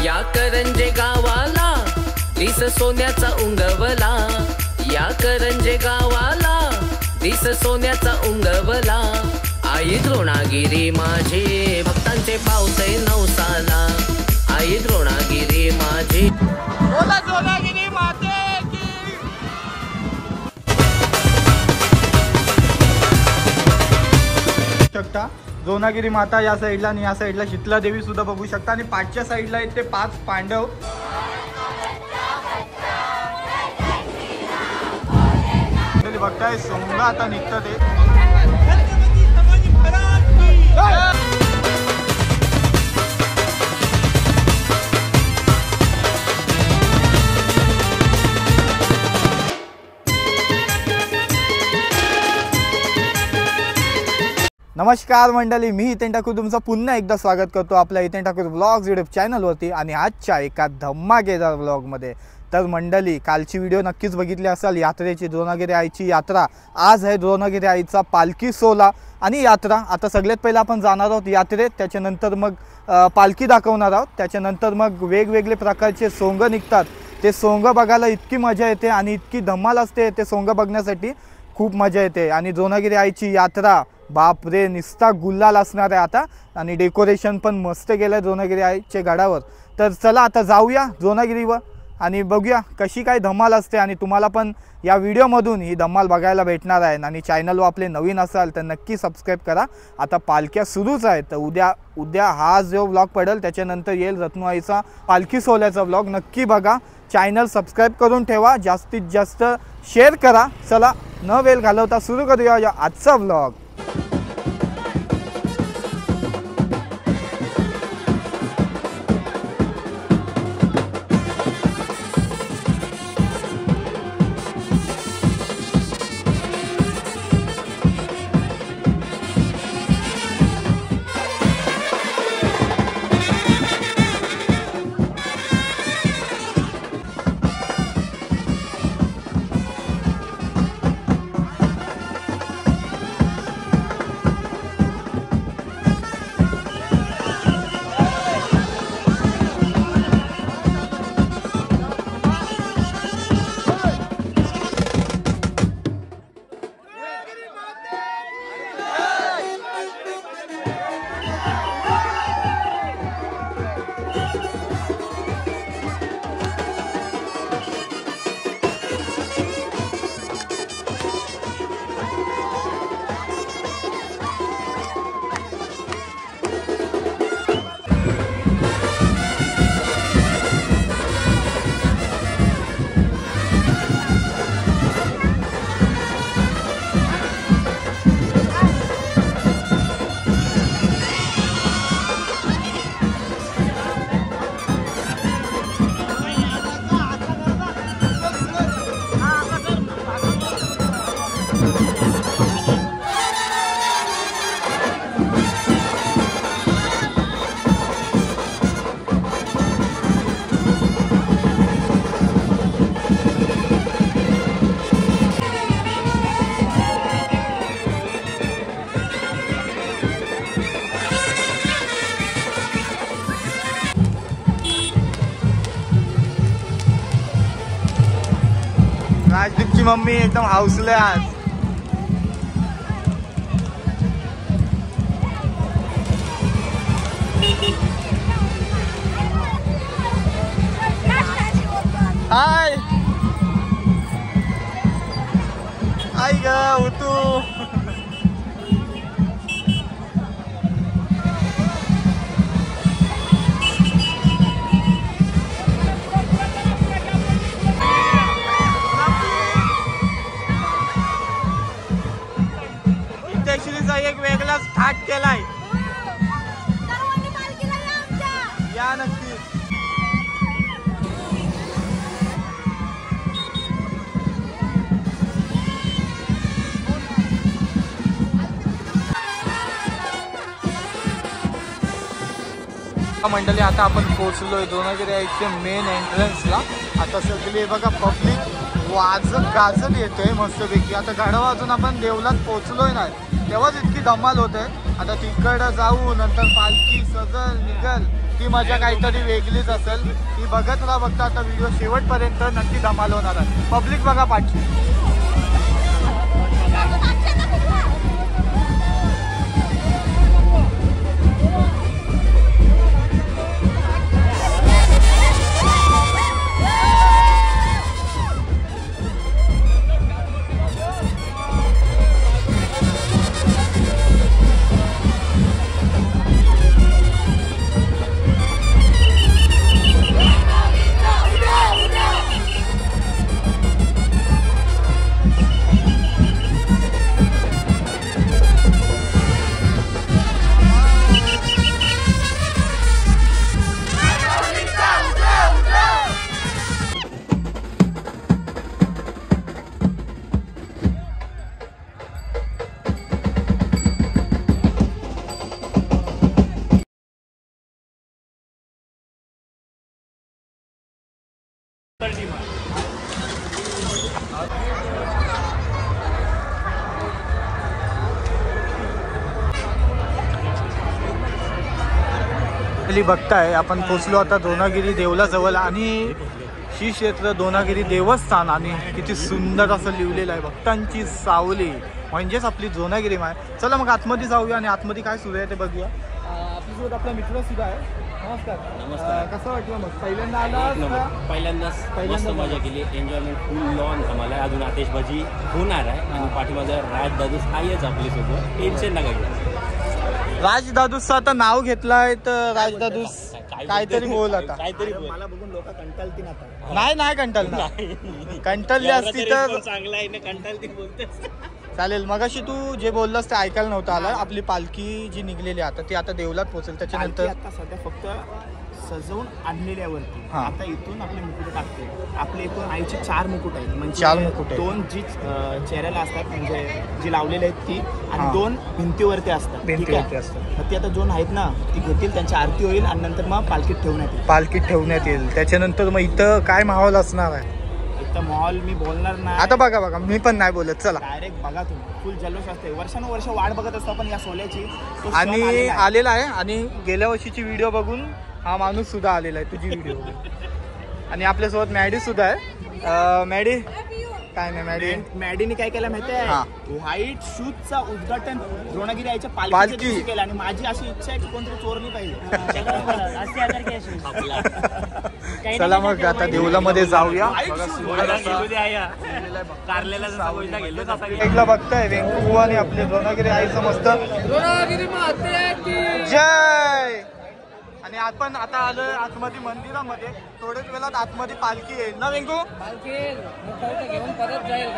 या करंजे गावाला दिस सोन्याचा उंगवला, या करंजे गावाला दिस सोन्याचा उंगवला। आई द्रोणागिरी माझी भक्तांचे पावते नवसाला, आई द्रोणागिरी माझी। बोला द्रोणागिरी माते की। शकता द्रोणागिरी माता या साईडला आणि या साईडला शीतला देवी सुद्धा बघू शकता आणि पाठच्या साईडला आहेत ते 5 पांडव। बघताय सोंग आता निघतं ते। नमस्कार मंडळी, मी हितेन ठाकूर तुमचं पुन्हा एकदा स्वागत करतो आपल्या हितेन ठाकूर ब्लॉग्स यूट्यूब चॅनलवरती आणि आजच्या एका धमाकेदार ब्लॉगमध्ये। तर मंडळी, कालची व्हिडिओ नक्कीच बघितली असाल, यात्रेची द्रोणागिरी आईची यात्रा। आज आहे द्रोणागिरी आईचा पालखी सोहळा आणि यात्रा। आता सगळ्यात पहिला आपण जाणार आहोत यात्रेत, त्याच्यानंतर मग पालखी दाखवणार आहोत, त्याच्यानंतर मग वेगवेगळे प्रकारचे सोंग निघतात। ते सोंग बघायला इतकी मजा येते आणि इतकी धमाल असते, ते सोंग बघण्यासाठी खूप मजा येते। आणि द्रोणागिरी आईची यात्रा बाप रे, निस्ता गुल्लाल असणार आहे आता आणि डेकोरेशन पण मस्त केलं आहे द्रोणागिरी आईच्या गडावर। तर चला आता जाऊया द्रोणागिरीवर आणि बघूया कशी काय धमाल असते आणि तुम्हाला पण या व्हिडिओमधून ही धमाल बघायला भेटणार आहे। आणि चॅनलवर आपले नवीन असाल तर नक्की सबस्क्राईब करा। आता पालख्या सुरूच आहेत, तर उद्या हा जो व्लॉग पडेल त्याच्यानंतर येईल रत्नूआईचा पालखी सोहळ्याचा व्लॉग, नक्की बघा। चॅनल सबस्क्राईब करून ठेवा, जास्तीत जास्त शेअर करा। चला न वेळ घालवता सुरू करूया आजचा व्लॉग। राजदीपची मम्मी एकदम हौसले आज। हाय आई ग उतू। एक वेगळाच थाट केलाय, या नक्की। मंडळी, आता आपण पोहोचलोय द्रोणागिरी आईच्या मेन एंट्रन्सला। आता सगळे बघा पब्लिक गाजत येतोय मस्तपैकी. आता गाडा वाजून आपण देवलात पोहोचलोय नाही तेव्हाच इतकी धमाल होते. आता तिकडं जाऊ नंतर पालखी सजल निघल ती मजा काहीतरी वेगळीच असेल. ती बघत राहा. बघता आता व्हिडिओ शेवटपर्यंत नक्की धमाल होणार आहे. पब्लिक बघा पाठी. बघताय आपण पोचलो आता दोनागिरी देवला जवळ आणि श्री क्षेत्र दोनागिरी देवस्थान आणि किती सुंदर असं लिहिलेलं आहे. भक्तांची सावली म्हणजेच आपली दोनागिरी माय. चला मग आतमध्ये जाऊया आणि आतमध्ये काय सुरू आहे ते बघूया. आपल्यासोबत आपला मित्र सुद्धा आहे. नमस्कार. नमस्कार. कसं वाटलं मग पहिल्यांदा आला? पहिल्यांदाच मजा केली. एन्जॉयमेंट फुल लॉन आम्हाला. अजून आतिश भाजी होणार आहे आणि पाठीमागे राज दादूस आहेच आपल्यासोबत. टेन्शन नका घेऊ. राज दादूसचं आता नाव घेतलंय तर राज दादूस काहीतरी बोल आता. काहीतरी मला बघून लोक कंटाळतील आता. नाही कंटाळणार. कंटाळली असती तर चांगला आहे ना. कंटाळतील बोलते चालेल. मगाशी तू जे बोललास ते ऐकायला नव्हतं आलं. आपली पालखी जी निघलेली आता ती आता देवलात पोहोचेल. त्याच्यानंतर आता सध्या फक्त सजवून आणलेल्यावरती आता इथून आपले मुकुट टाकते. आपले इथून आईचे 4 मुकुट आहेत. म्हणजे 4 मुकुट आहेत. 2 जी चेहऱ्याला असतात म्हणजे जी लावलेली आहेत ती आणि 2 भिंतीवरती असतात. भिंतीवरती असतात. ती आता 2 आहेत ना ती घेतील. त्यांची आरती होईल आणि नंतर मग पालखीत ठेवण्यात येईल. त्याच्यानंतर मग इथं काय माहोल असणार आहे? इथं माहोल मी बोलणार नाही. आता बघा मी पण नाही बोलत. चला डायरेक्ट बघा तुम्ही. फुल जल्लोष असते. वर्षानुवर्ष वाट बघत असतो आपण या सोहळ्याची. आणि आलेला आहे आणि गेल्या वर्षीची व्हिडिओ बघून हा माणूस सुद्धा आलेला आहे तुझी व्हिडिओ. आणि आपल्यासोबत मॅडी सुद्धा आहे. मॅडी काय नाही. मॅडीने काय केलं माहितीये? व्हाईट शूजचा उद्घाटन द्रोणागिरी आईच्या पालखी केलं. आणि माझी अशी इच्छा आहे की कोणतरी चोरली पाहिजे. चला मग आता देवलामध्ये जाऊया. एकला बघताय वेंकू आणि आपले द्रोणागिरी आईचं मस्त जय. आणि आपण आता आलो आतमध्ये मंदिरामध्ये. थोड्याच वेळात आतमध्ये पालखी येईल ना वेंकू? घेऊन परत जाईल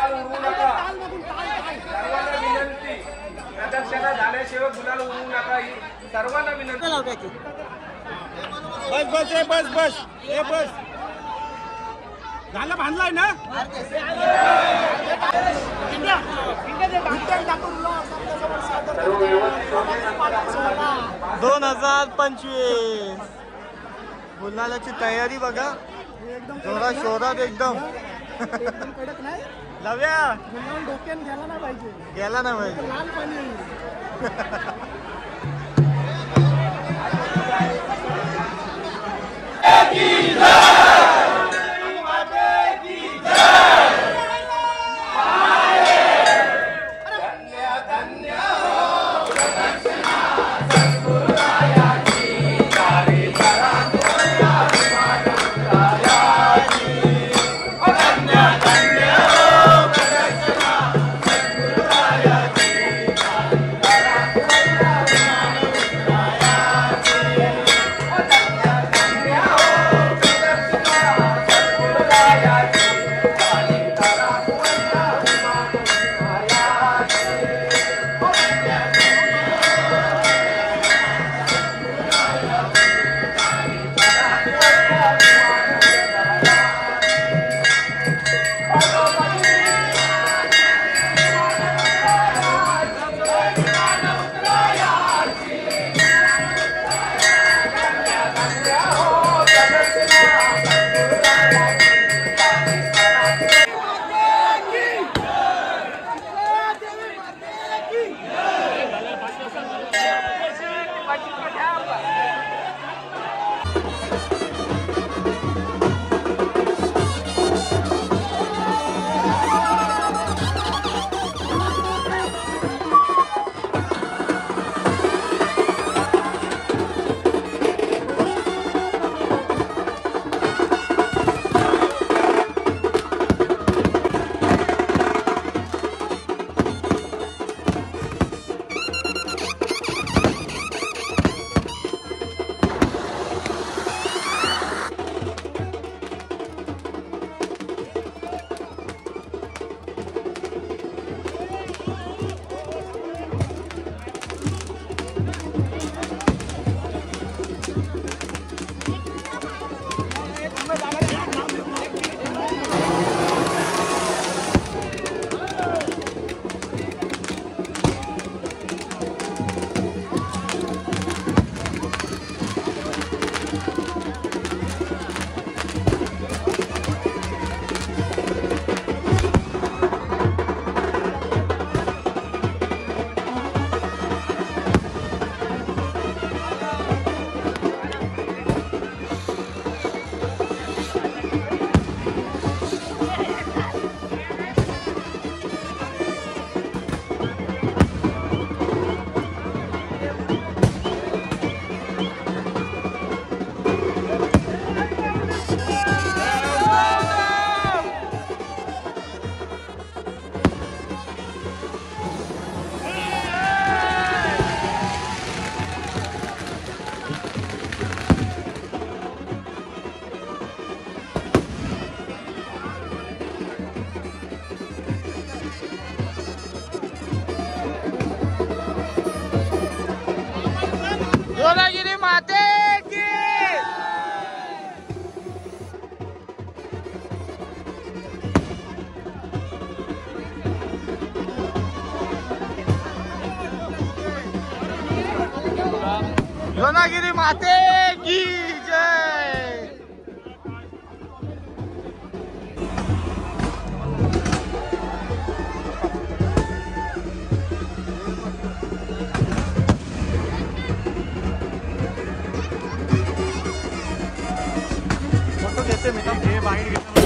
गुलाल उडवू नका. सर्वांना विनंती, प्रदक्षिणा झाल्याशिवाय गुलाल उडवू नका ही सर्वांना विनंती. बस बस रे बस बस ए बस झालं बांधलाय ना 2025 गुलालाची तयारी बघा जोरात शोरात एकदम. लव्या गेला ना पाहिजे. सोनागिरी माते की सोनागिरी माते की जय. फोटो घेते मी तर हे बाहेर घेतो.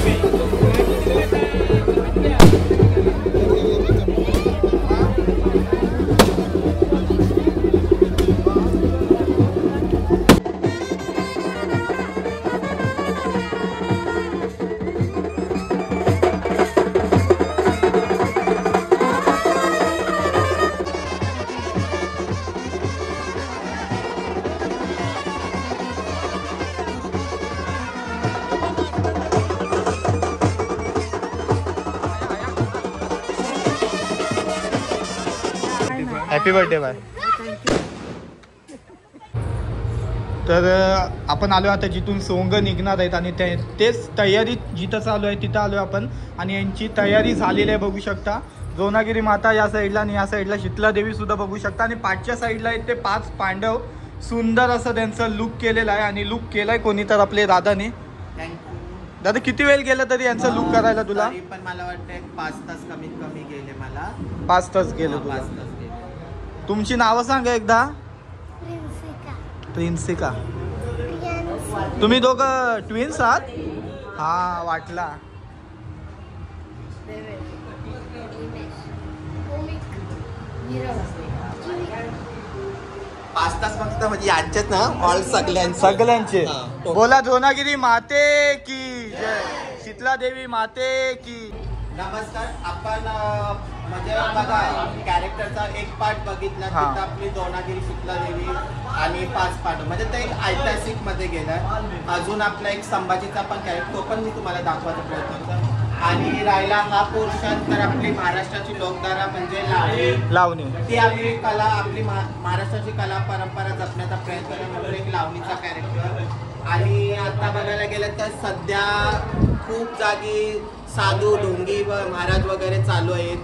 Happy birthday bye. तर आपण आलो आता जिथून सोंग निघणार आहेत आणि तेच तयारी जिथं चालू आहे तिथं आलो आपण आणि यांची तयारी झालेली आहे बघू शकता. द्रोणागिरी माता या साईडला आणि या साईडला शीतला देवी सुद्धा बघू शकता आणि पाठच्या साईडला आहेत ते 5 पांडव. सुंदर असं त्यांचं लुक केलेलं आहे आणि लुक केलाय कोणी तर आपले दादाने. दादा किती वेळ गेला तरी यांचा लुक करायला तुला? पण मला वाटतं 5 तास कमीत कमी गेले मला. 5 तास गेले तुला. 5 तास गेले. तुमची नावं सांगा एकदा. प्रिन्सिका. तुम्ही दोघं ट्विन्स आहात? हा वाटला. पाच तास फक्त म्हणजे यांच्यात ना ऑल सगळ्यांचे. बोला द्रोणागिरी माते की जय, शीतला देवी माते की. नमस्कार. आपण म्हणजे बघा कॅरेक्टरचा एक पार्ट बघितला तिथं आपली द्रोणागिरी शीतला देवी आणि 5 पांडव म्हणजे ते एक ऐतिहासिक मध्ये गेलाय. अजून आपला एक संभाजीचा पण कॅरेक्टर तो पण मी तुम्हाला दाखवायचा प्रयत्न करतो. आणि राहिला हा पोर्शन तर आपली महाराष्ट्राची लोकधारा म्हणजे लावणी. ती आपली कला आपली महाराष्ट्राची कला परंपरा जपण्याचा प्रयत्न म्हणून एक लावणीचा कॅरेक्टर. आणि आता बघायला गेलं तर सध्या खूप जागी साधू ढोंगी व महाराज वगैरे चालू आहेत.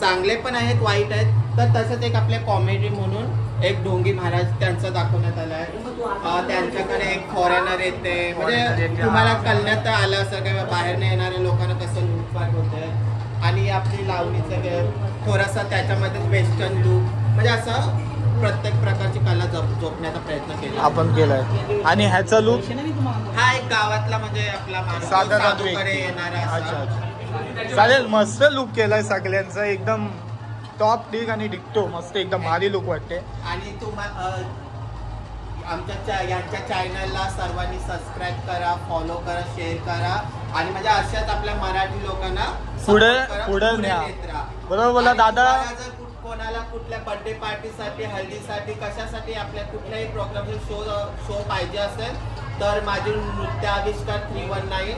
चांगले पण आहेत वाईट आहेत. तर तसंच एक आपल्या कॉमेडी म्हणून एक ढोंगी महाराज त्यांचं दाखवण्यात आलं आहे. त्यांच्याकडे एक फॉरेनर येते म्हणजे तुम्हाला कळण्यात आलं असं की बाहेरनं येणाऱ्या लोकांना कसं लूटपाट होतंय. आणि आपली लावणीचं थोडासा त्याच्यामध्ये वेस्टर्न लूक म्हणजे असं प्रत्येक प्रकारची कला जोपण्याचा प्रयत्न केला आपण केलाय. आणि ह्याचा लूक हा एक गावातला म्हणजे आपला साधूकडे येणारा. चालेल. मस्त लुक केलाय सगळ्यांचा एकदम टॉप टिक आणि डिक्टो मस्त एकदम भारी लुक वाटते. आणि आमच्या यांच्या चॅनलला सर्वांनी सबस्क्राईब करा, फॉलो करा, शेअर करा आणि म्हणजे अशाच आपल्या मराठी लोकांना पुढे न्या. बरोबर बोला दादा. कोणाला कुठल्या बर्थडे पार्टीसाठी हल्दीसाठी कशासाठी आपल्या कुठल्याही प्रोग्रामचे शो पाहिजे असेल तर माझी नृत्य आविष्कार 319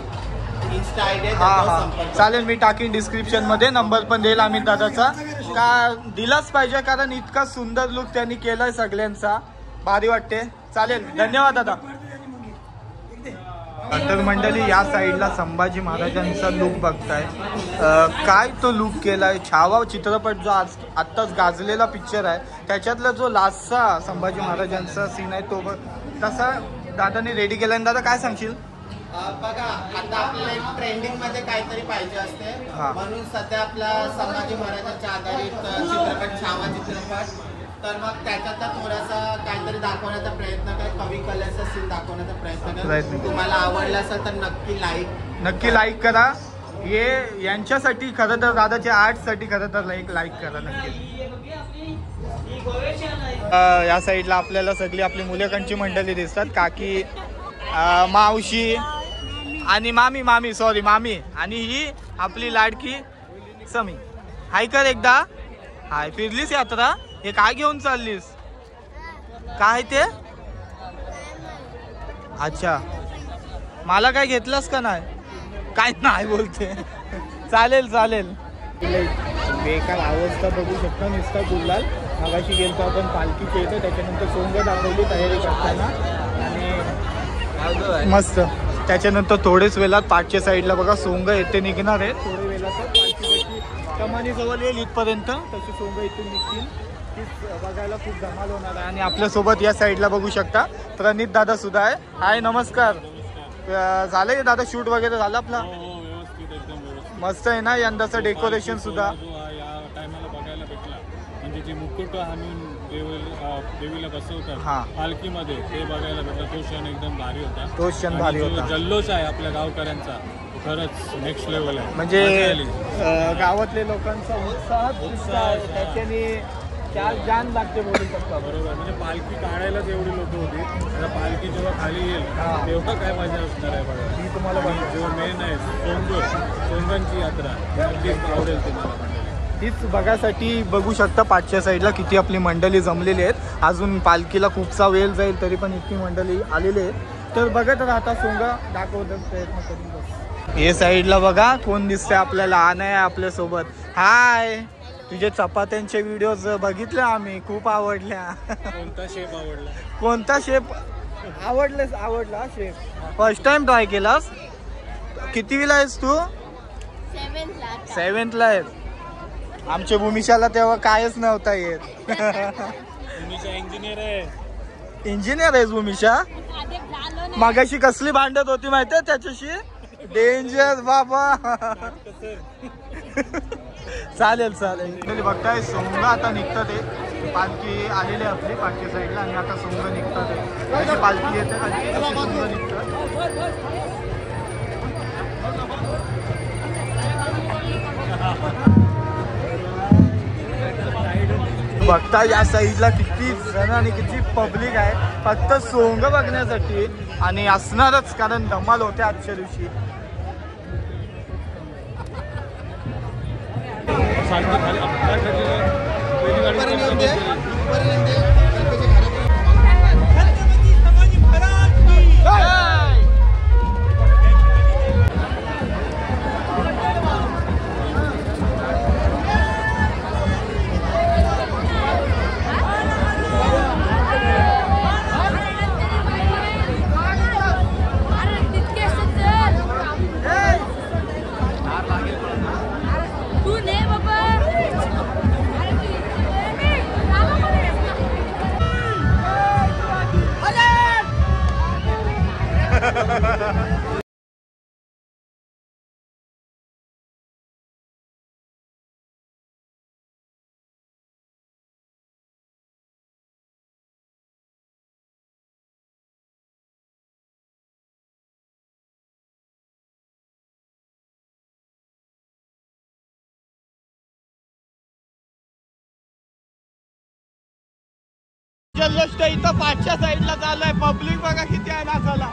इंस्टा आयडी आहे. चालेल. मी टाकीन डिस्क्रिप्शन मध्ये. नंबर पण देईल आम्ही दादाचा. का दिलाच पाहिजे कारण इतका सुंदर लुक त्यांनी केलाय सगळ्यांचा. भारी वाटते. चालेल. धन्यवाद दादा. तर मंडळी या साईडला संभाजी महाराजांचा लुक बघताय. काय तो लुक केलाय. छावा चित्रपट जो आत्ताच गाजलेला पिक्चर आहे त्याच्यातला जो लास्टचा संभाजी महाराजांचा सीन आहे तो तसा दादाने रेडी केलाय. दादा काय सांगशील? बघा आता आपल्याला ट्रेंडिंग मध्ये काहीतरी पाहिजे असते म्हणून सध्या आपला संभाजी महाराजांच्या आधारित चित्रपट छावा चित्रपट. तर मग त्याच्यात थोडासा काहीतरी दाखवण्याचा प्रयत्न कर. कवी कलेचा सीन दाखवण्याचा प्रयत्न कर. तुम्हाला आवडला असेल तर नक्की लाईक करा. हे यांच्यासाठी खरं तर दादाच्या आर्टसाठी खरं तर लाईक करा नक्की. या साईडला आपल्याला सगळी आपली मुलेकांची मंडळी दिसतात. काकी, मावशी आणि मामी आणि ही आपली लाडकी समी. हाय कर एकदा. हाय. फिरलीस यात्रा? हे काय घेऊन चाललीस? काय ते? अच्छा. मला काय घेतलंस का नाही? काय नाही बोलते. चालेल. बेकार अवस्था बघू शकता. नुसता गुलाल. मगाशी गेलतो आपण पालखीच्या इथं त्याच्यानंतर सोंग दाखवली तयारी करताना आणि मस्त. त्याच्यानंतर थोडेच वेळात पाठच्या साईडला बघा सोंग येते निघणार आहे. थोडे वेळात पालखी कमानी जवळ येईल इथपर्यंत तशी सोंग इथून निघतील. तीच बघायला खूप धमाल होणार आहे. आणि आपल्यासोबत या साईडला बघू शकता प्रणित दादा सुद्धा आहे. हाय नमस्कार. झालंय दादा शूट वगैरे झालं आपला? मस्त आहे ना यंदाचं डेकोरेशन सुद्धा. म्हणजे जे मुकुट आणून देवीला बसवतात पालखीमध्ये ते बघायला भेटलं. तो क्षण एकदम भारी होता. तो क्षण भारी होता. जल्लोष आहे आपल्या गावकऱ्यांचा खरंच नेक्स्ट लेवल आहे. म्हणजे गावातले लोकांचा उत्साह त्याच्याने त्या जान लागते बोलू शकता. बरोबर. म्हणजे पालखी काढायलाच एवढी लोक होती. आता पालखी जेव्हा खाली येईल तेव्हा काय मजा असणार आहे बघा. ती तुम्हाला जेव्हा मेन आहे सोंगांची यात्रा नक्कीच आवडेल तुम्हाला. तीच बघायसाठी बघू शकता पाठच्या साईडला किती आपली मंडळी जमलेली आहेत. अजून पालखीला खूपसा वेळ जाईल तरी पण इतकी मंडळी आलेली आहेत. तर बघत राहता सोंगा दाखवण्याचा प्रयत्न करून बस. हे साईडला बघा कोण दिसतंय आपल्याला. आहे आपल्या सोबत. हाय, तुझे चपात्यांचे व्हिडिओज बघितले आम्ही, खूप आवडल्या. कोणता शेप आवडला? कोणता शेप आवडला शेप? फर्स्ट टाइम ट्राय केलास? कितवीला आहेस तू? 7th ला आहेस. आमच्या भूमिशाला तेव्हा कायच नव्हता येत. भूमिशा इंजिनियर आहे. इंजिनियर आहेस भूमिशा? मागाशी कसली भांडत होती माहितीये त्याच्याशी? डेंजर बाबा. चालेल चालेल. बघताय सोंग आता निघतात ते. पालखी आलेली आहे आपली पालखी साईडला आणि आता सोंग निघतात ते. त्याची पालखी येते आणि सोंग निघतात. बघता या साईडला किती जण आणि किती पब्लिक आहे फक्त सोंग बघण्यासाठी. आणि असणारच कारण धमाल होते आजच्या दिवशी. जल्लोष इथं पाचच्या साईडला चालू आहे. पब्लिक बघा किती आहे नाचायला.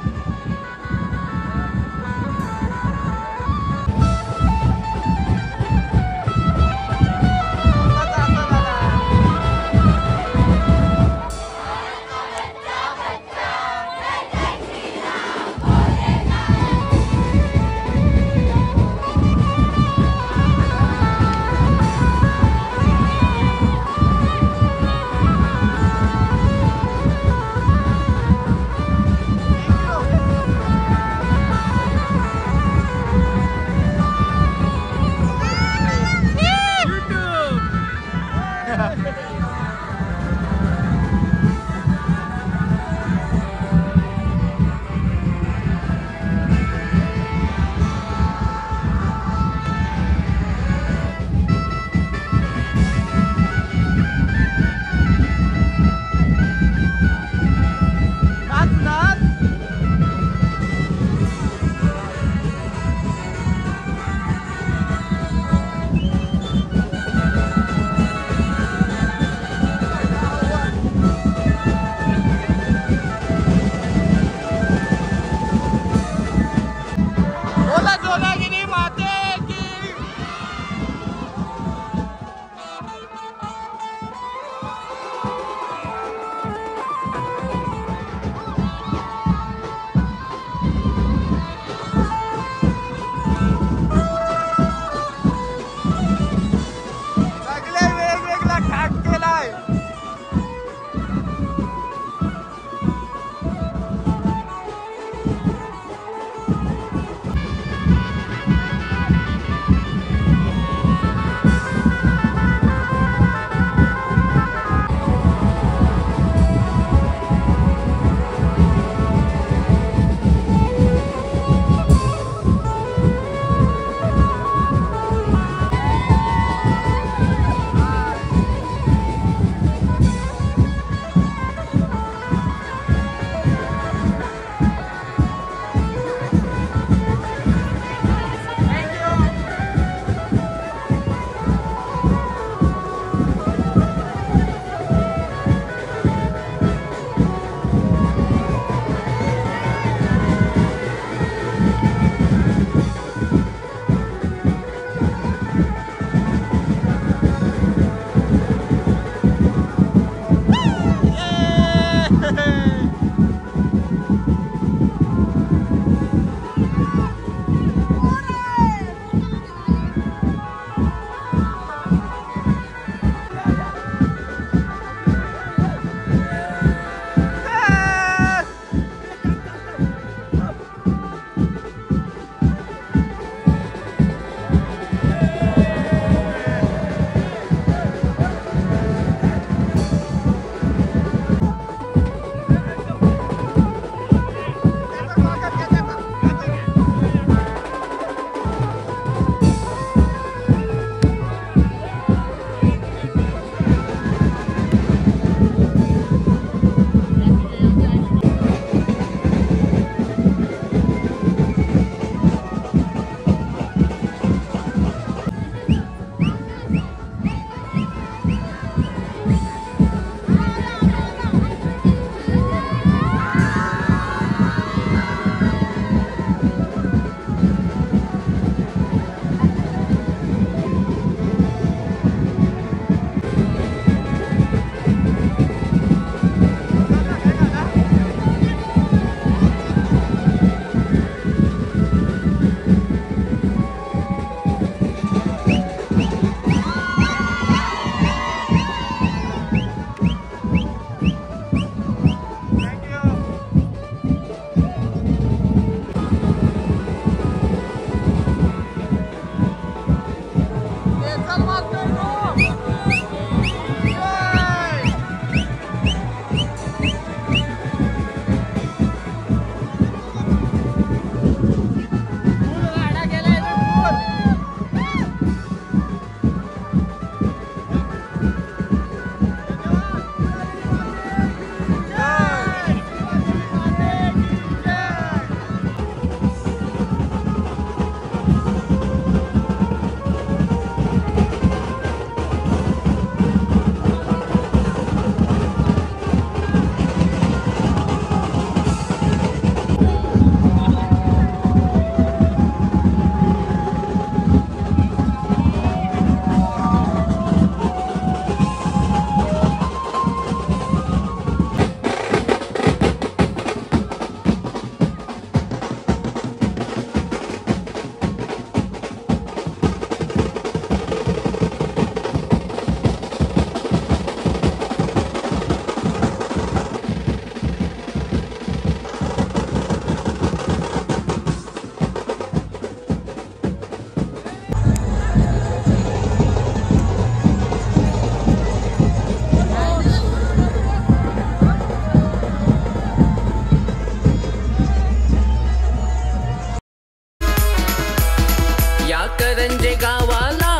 करंजे गावाला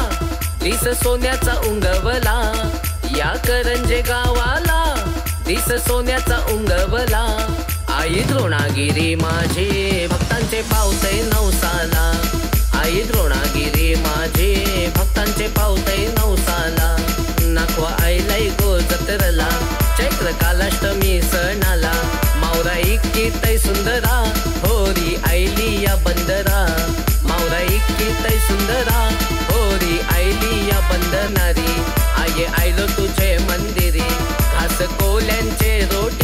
दिस सोन्याचा उंगवला, या करंजे गावाला दिस सोन्याचा उंगवला. आई द्रोणागिरी माझे भक्तांचे पावते नवसाला, आई द्रोणागिरी माझे भक्तांचे पावते नवसाला. नाखवा आईलाई गो जत्रला, चैत्र कालाष्टमी सणाला. मावरा इतकी तै सुंदरा, होरी आईली या बंदरा. मावरा इतकी तै सुंदरा, होरी आईली या बंदनारी. आये आयलो तुझे मंदिरी, घास कोल्यांचे रोटी